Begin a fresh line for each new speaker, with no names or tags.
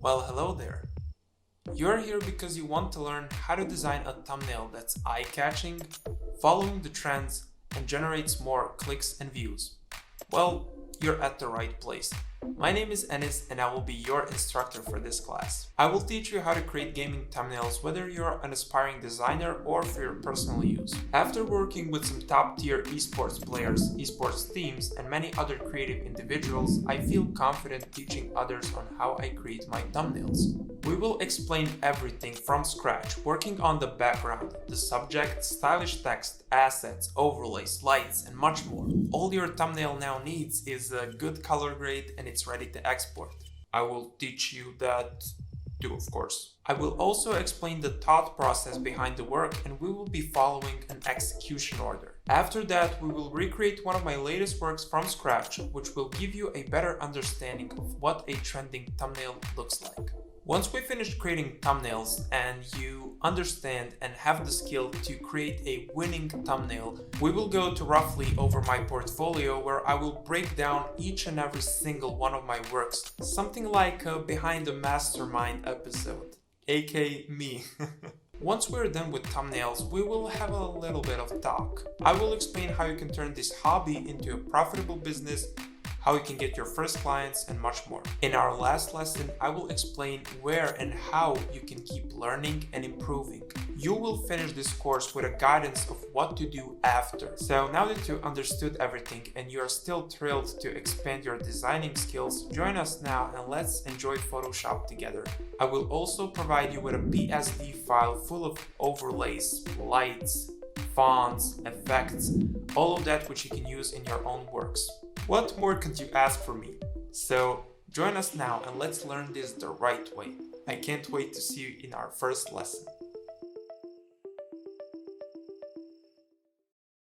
Well, hello there. You're here because you want to learn how to design a thumbnail that's eye-catching, following the trends, and generates more clicks and views. Well, you're at the right place. My name is Ennis and I will be your instructor for this class. I will teach you how to create gaming thumbnails whether you're an aspiring designer or for your personal use. After working with some top-tier esports players, esports teams, and many other creative individuals, I feel confident teaching others on how I create my thumbnails. We will explain everything from scratch, working on the background, the subject, stylish text, assets, overlays, lights, and much more. All your thumbnail now needs is a good color grade and it's ready to export. I will teach you that too, of course. I will also explain the thought process behind the work and we will be following an execution order. After that, we will recreate one of my latest works from scratch, which will give you a better understanding of what a trending thumbnail looks like. Once we finish creating thumbnails and you understand and have the skill to create a winning thumbnail, we will go to roughly over my portfolio where I will break down each and every single one of my works, something like a Behind the Mastermind episode, aka me. Once we're done with thumbnails, we will have a little bit of talk. I will explain how you can turn this hobby into a profitable business, how you can get your first clients, and much more. In our last lesson, I will explain where and how you can keep learning and improving. You will finish this course with a guidance of what to do after. So now that you understood everything and you are still thrilled to expand your designing skills, join us now and let's enjoy Photoshop together. I will also provide you with a PSD file full of overlays, lights, fonts, effects, all of that which you can use in your own works. What more could you ask for me? So join us now and let's learn this the right way. I can't wait to see you in our first lesson.